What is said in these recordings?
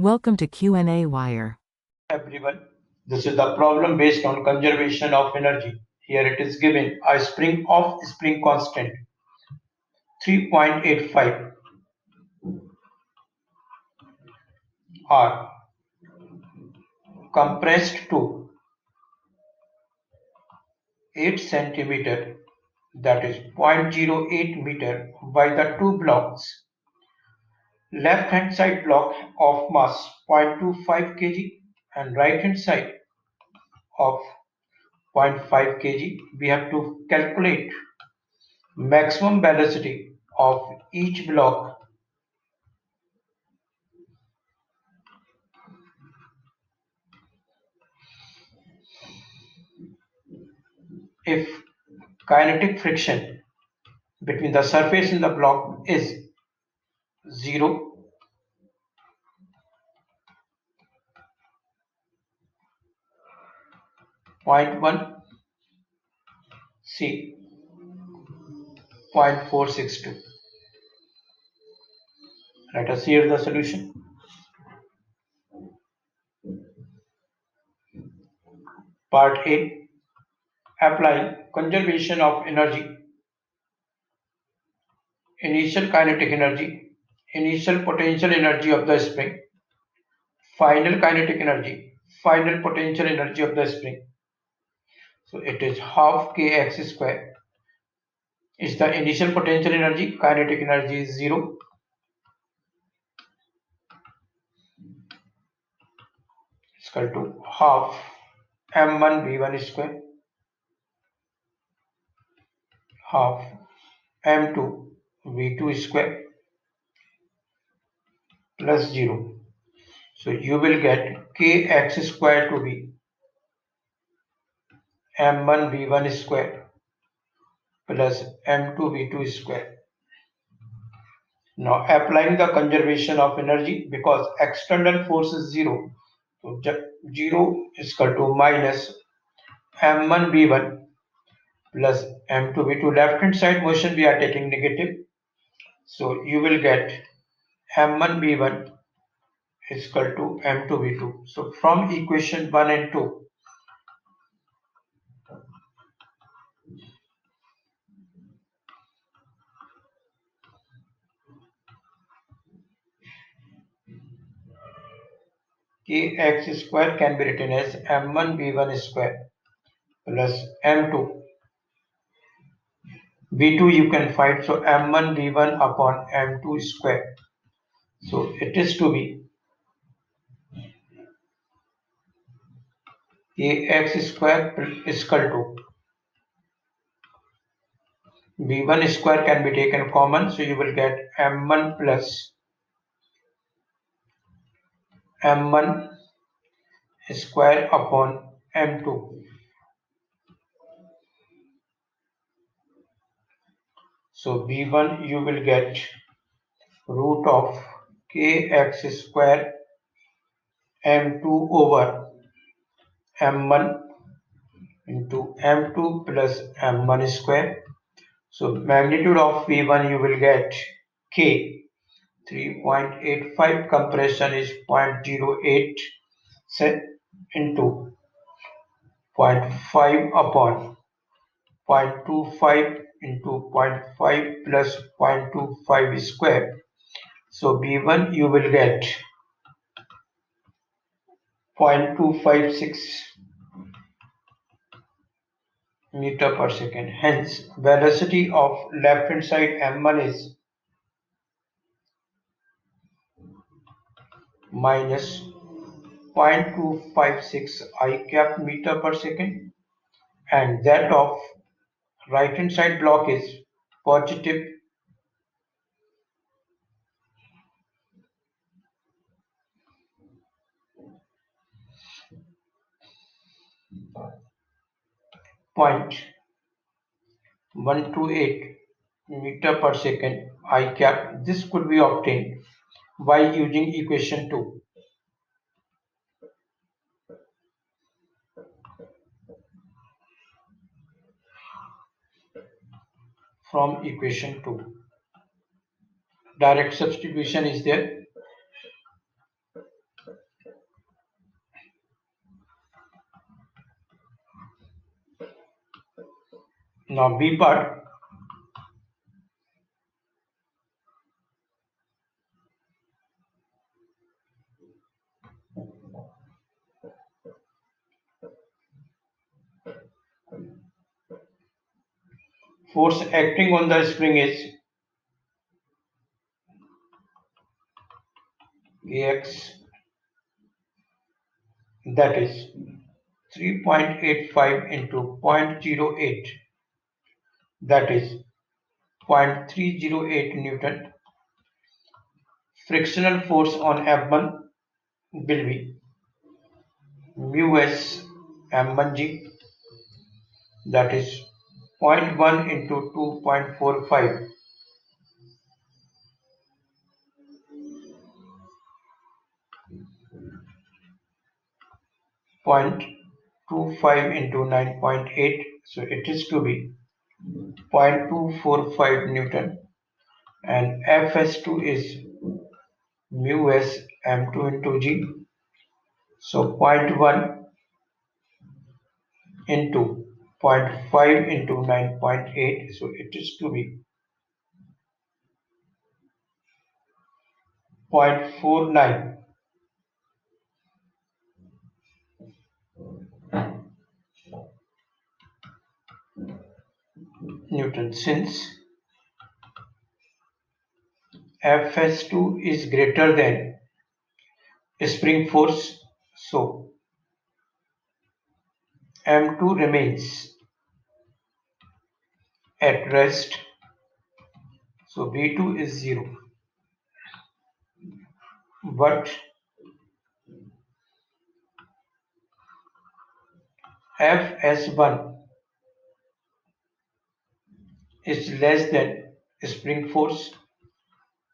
Welcome to qnawire. Everyone, this is the problem based on conservation of energy. Here it is given a spring of spring constant 3.85 R compressed to 8 centimeter, that is 0.08 meter, by the two blocks. Left hand side block of mass 0.25 kg and right hand side of 0.5 kg. We have to calculate maximum velocity of each block if kinetic friction between the surface and the block is 0, point 1, C, 0.462. Let us hear the solution. Part A. Applying conservation of energy. Initial kinetic energy, initial potential energy of the spring, final kinetic energy, final potential energy of the spring. So it is half kx square is the initial potential energy, kinetic energy is 0. Is equal to half m1 v1 square half m2 v2 square plus 0. So you will get kx square to be m1 v1 square plus m2 v2 square. Now applying the conservation of energy, because external force is 0, so 0 is equal to minus m1 v1 plus m2 v2. Left hand side motion we are taking negative, so you will get m1 v1 is equal to m2 v2. So from equation 1 and 2, kx square can be written as m1 v1 square plus m2 v2 you can find, so m1 v1 upon m2 square. So it is to be kx square is equal to v1 square can be taken common, so you will get m1 plus m1 square upon m2. So v1 you will get root of kx square m2 over m1 into m2 plus m1 square. So magnitude of v1 you will get k 3.85, compression is 0.08 set into 0.5 upon 0.25 into 0.5 plus 0.25 square. So v1 you will get 0.256 meter per second. Hence velocity of left hand side m1 is minus 0.256 I cap meter per second, and that of right hand side block is positive 0.128 meter per second I cap. This could be obtained by using equation 2. From equation 2, direct substitution is there. Now B part. Force acting on the spring is Ax, that is 3.85 into 0.08, that is 0.308 Newton. Frictional force on F1 will be mu s M1g, that is 0.1 into 2.45, 0.25 into 9.8, so it is to be 0.245 Newton, and Fs2 is mu s M2 into g, so 0.1 into 0.5 into 9.8, so it is to be 0.49 Newton. Since Fs2 is greater than spring force, so M2 remains at rest, so V2 is 0. But Fs1 is less than spring force,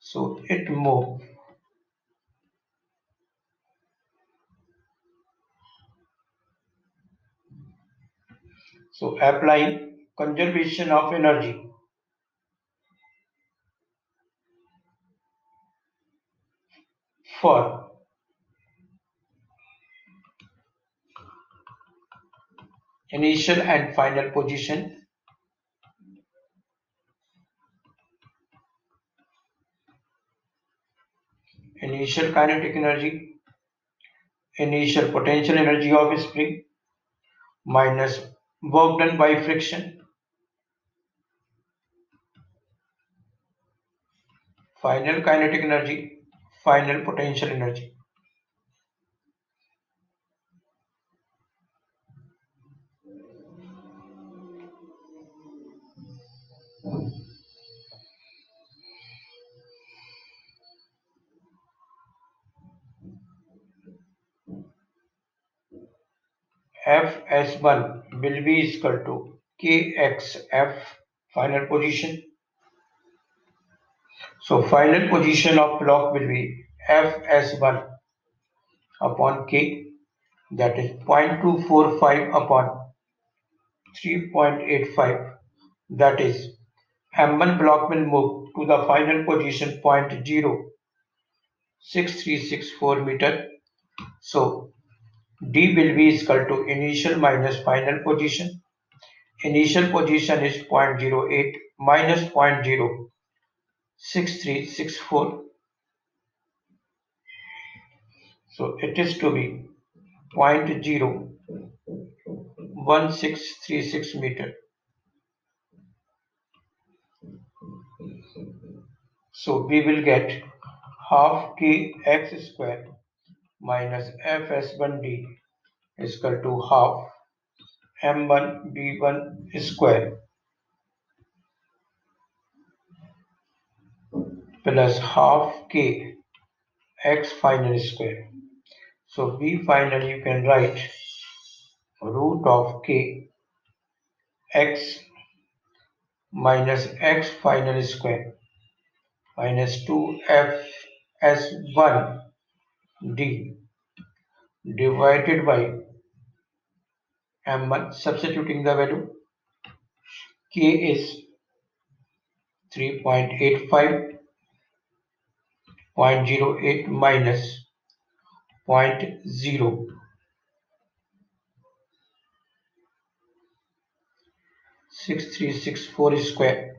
so it moves. So applying conservation of energy, for initial and final position, initial kinetic energy, initial potential energy of spring minus work done by friction, final kinetic energy, final potential energy. Fs1 will be equal to Kxf, final position. So final position of block will be Fs1 upon K, that is 0.245 upon 3.85, that is M1 block will move to the final position 0.06364 meter. So D will be equal to initial minus final position. Initial position is 0.08 minus 0.06364. So it is to be 0.01636 meter. So we will get half kx square minus fs1d is equal to half m1 b1 square plus half k x final square. So b final you can write root of k x minus x final square minus 2f s1 d divided by m1, substituting the value. K is 3.85, 0.08 minus 0.0 6364 square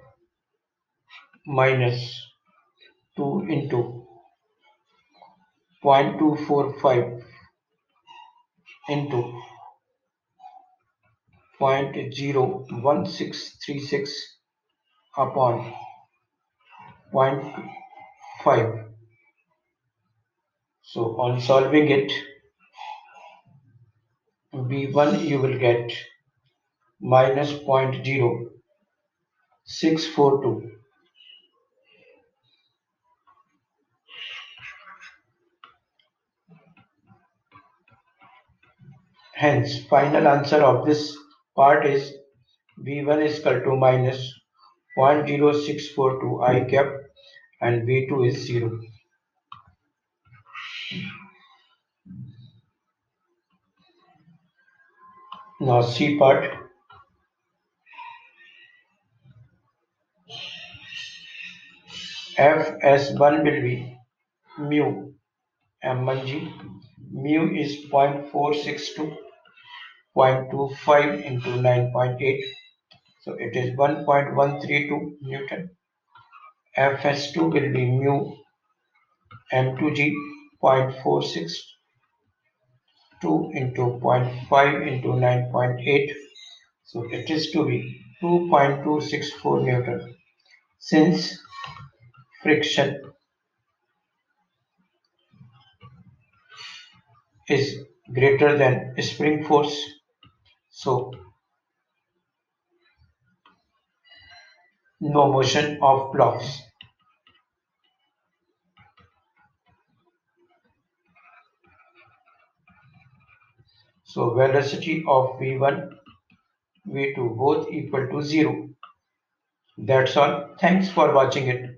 minus 2 into 0.245 into 0.01636 upon 0.5. So on solving it, V1 you will get minus 0.0642. Hence, final answer of this part is V1 is equal to minus 0.0642 I cap and V2 is 0. Now C part. Fs1 will be mu m1g. Mu is 0.462, 0.25 into 9.8. So it is 1.132 Newton. Fs2 will be mu m2g 0.462 into 0.5 into 9.8. So it is to be 2.264 Newton. Since friction is greater than spring force, so no motion of blocks. So velocity of V1, V2 both equal to 0. That's all. Thanks for watching it.